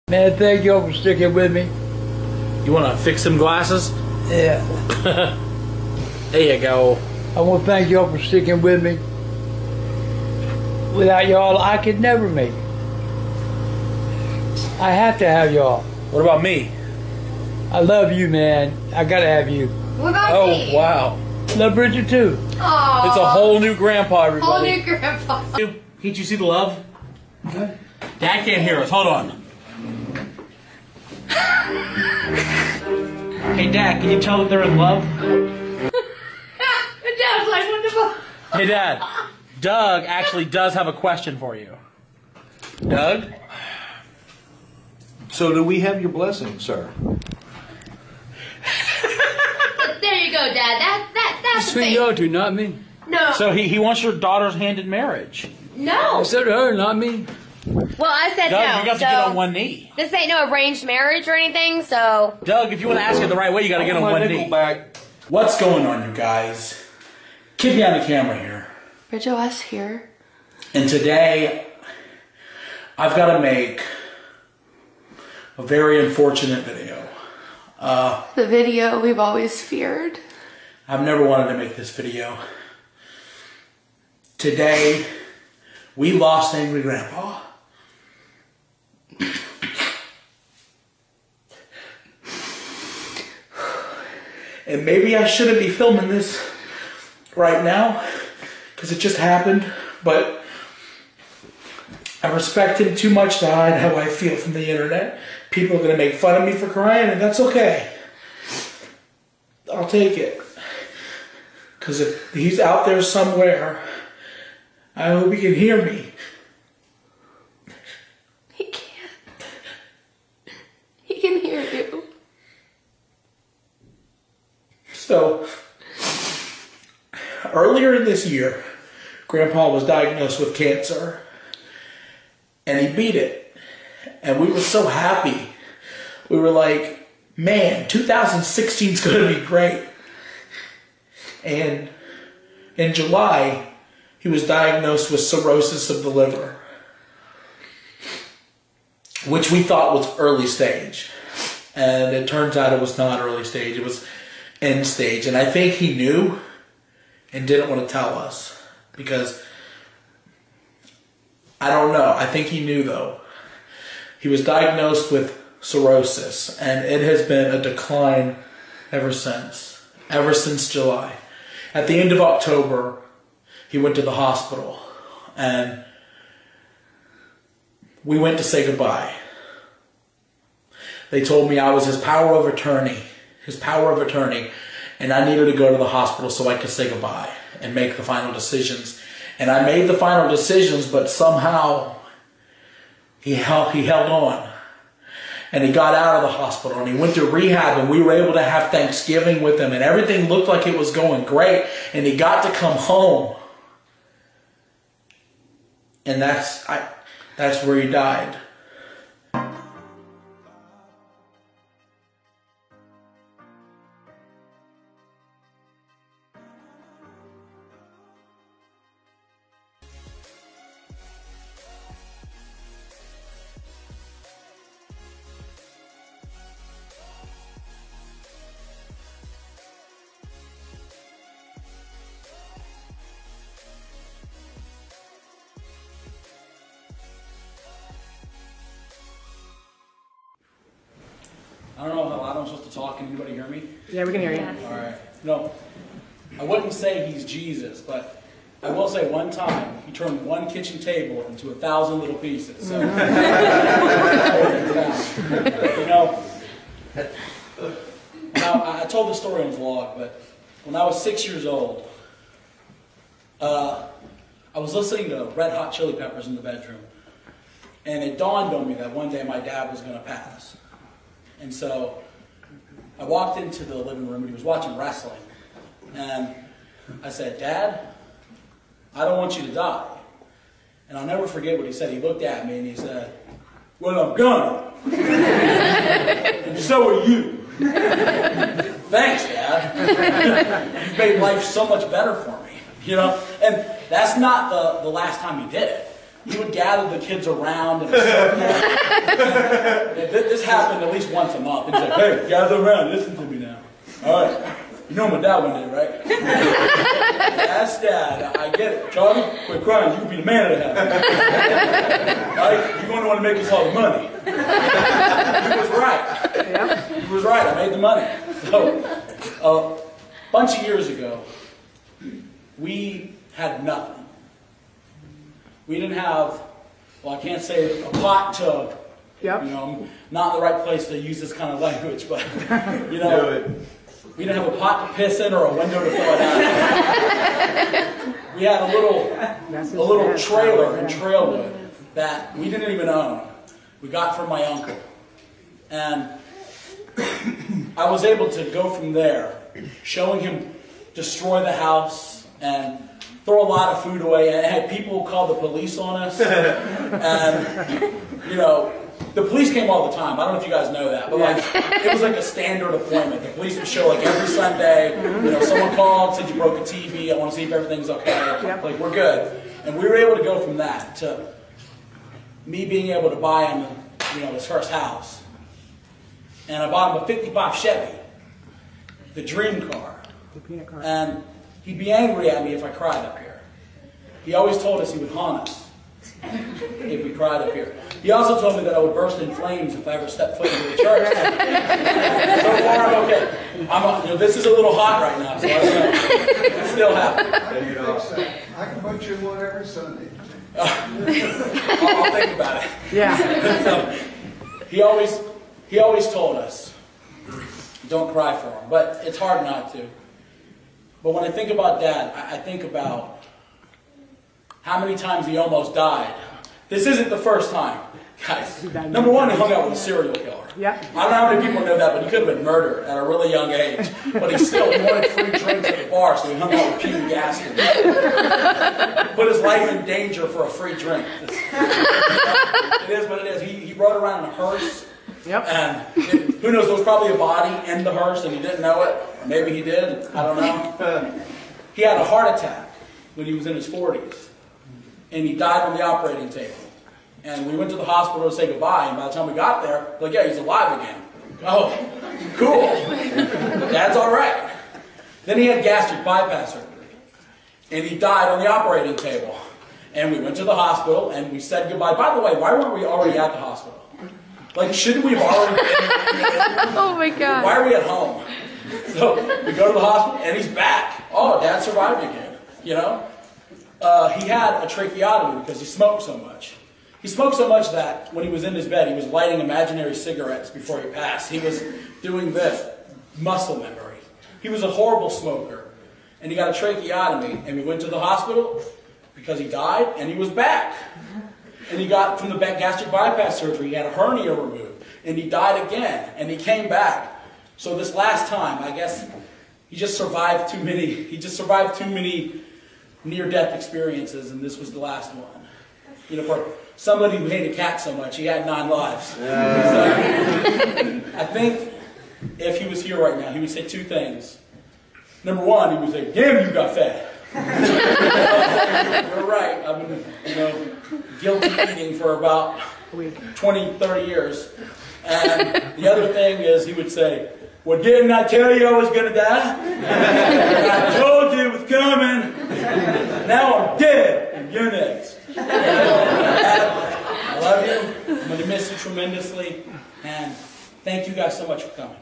Man, thank y'all for sticking with me. You want to fix some glasses? Yeah. There you go. I want to thank y'all for sticking with me. Without y'all, I could never make it. I have to have y'all. What about me? I love you, man. I gotta have you. What about me? Oh, wow. Love Bridget too. Aww. It's a whole new grandpa, everybody. Whole new grandpa. Can't you see the love? Dad can't hear us. Hold on. Hey, Dad, can you tell that they're in love? And Dad's like, what the fuck? Hey, Dad. Doug actually does have a question for you. Doug? So do we have your blessing, sir? There you go, Dad. That's the Between thing. y'all two, not me. No. So he wants your daughter's hand in marriage. No. I said her, not me. Well, I said Doug, no. you got to so get on one knee. this ain't no arranged marriage or anything, so. Doug, if you want to ask it the right way, you got to get on one knee. Back. What's going on, you guys? Kid behind the camera here. Bridget West here. And today, I've got to make a very unfortunate video. The video we've always feared. I've never wanted to make this video. Today, we lost Angry Grandpa. And maybe I shouldn't be filming this right now, because it just happened, but I respect him too much to hide how I feel from the internet. People are going to make fun of me for crying, and that's okay. I'll take it. Because if he's out there somewhere, I hope he can hear me. He can't. He can hear you. So, earlier in this year, Grandpa was diagnosed with cancer, and he beat it. And we were so happy. We were like, man, 2016 is going to be great. And in July, he was diagnosed with cirrhosis of the liver, which we thought was early stage. And it turns out it was not early stage, it was end stage. And I think he knew and didn't want to tell us, because I don't know. I think he knew, though. He was diagnosed with cirrhosis, and it has been a decline ever since July. At the end of October, he went to the hospital, and we went to say goodbye. They told me I was his power of attorney, and I needed to go to the hospital so I could say goodbye and make the final decisions. And I made the final decisions, but somehow he held on. And he got out of the hospital, and he went to rehab, and we were able to have Thanksgiving with him, and everything looked like it was going great, and he got to come home. And that's where he died. I don't know how loud I'm supposed to talk. Can anybody hear me? Yeah, we can hear you. All right. No, I wouldn't say he's Jesus, but I will say one time he turned one kitchen table into 1,000 little pieces. So. You know, now, I told the story on vlog, but when I was 6 years old, I was listening to Red Hot Chili Peppers in the bedroom, and it dawned on me that one day my dad was going to pass. And so I walked into the living room, and he was watching wrestling. And I said, "Dad, I don't want you to die." And I'll never forget what he said. He looked at me and he said, "Well, I'm gonna." And so are you. Thanks, Dad. You've made life so much better for me. You know? And that's not the last time he did it. he would gather the kids around in a circle. This happened at least once a month. He'd say, hey, gather around, listen to me now. All right. You know my dad one day, right? That's Dad. I get it. Charlie, quit crying. You can be the man of the house. Right? You're going to want to make us all the money. He was right. He was right. I made the money. So, a bunch of years ago, we had nothing. We didn't have, well, I can't say a pot to, you know, I'm not in the right place to use this kind of language, but, you know, we didn't have a pot to piss in or a window to throw it out. We had a little trailer in Trailwood that we didn't even own. We got from my uncle. And I was able to go from there, showing him destroy the house and throw a lot of food away, and had people call the police on us. And, you know, the police came all the time. I don't know if you guys know that, but like, it was like a standard appointment. The police would show like every Sunday. You know, someone called, said you broke a TV. I want to see if everything's okay. Like, we're good. And we were able to go from that to me being able to buy him, you know, his first house. And I bought him a '55 Chevy, the dream car. And he'd be angry at me if I cried up here. He always told us he would haunt us if we cried up here. He also told me that I would burst in flames if I ever stepped foot into the church. So far, I'm okay. You know, this is a little hot right now, so I don't know. It's still happening. I can put you in one every Sunday. I'll think about it. Yeah. So, he always told us, don't cry for him. But it's hard not to. But when I think about Dad, I think about how many times he almost died. This isn't the first time. Guys, number one, he hung out with a serial killer. I don't know how many people know that, but he could have been murdered at a really young age. But he wanted free drinks at the bar, so he hung out with Peter Gaskin. Put his life in danger for a free drink. It is what it is. He rode around in a hearse. And who knows, there was probably a body in the hearse and he didn't know it. Or maybe he did. I don't know. He had a heart attack when he was in his 40s. And he died on the operating table. And we went to the hospital to say goodbye. And by the time we got there, like, yeah, he's alive again. Oh, cool. Dad's all right. Then he had gastric bypass surgery. And he died on the operating table. And we went to the hospital and we said goodbye. By the way, why weren't we already at the hospital? Like, shouldn't we have already been? Oh my God. Why are we at home? So we go to the hospital and he's back. Oh, Dad survived again. You know? He had a tracheotomy because he smoked so much. He smoked so much that when he was in his bed, he was lighting imaginary cigarettes before he passed. He was doing this, muscle memory. He was a horrible smoker. And he got a tracheotomy. And we went to the hospital because he died and he was back. And he got, from the gastric bypass surgery, he had a hernia removed. And he died again. And he came back. So this last time, I guess, he just survived too many near-death experiences, and this was the last one. You know, for somebody who hated cats so much, he had 9 lives. So, I think if he was here right now, he would say 2 things. Number one, he would say, damn, you got fat. You're right. I've been, you know, guilty eating for about 20, 30 years. And the other thing is he would say, well, didn't I tell you I was going to die? I told you it was coming. Now I'm dead, and you're next. I love you. I'm going to miss you tremendously. And thank you guys so much for coming.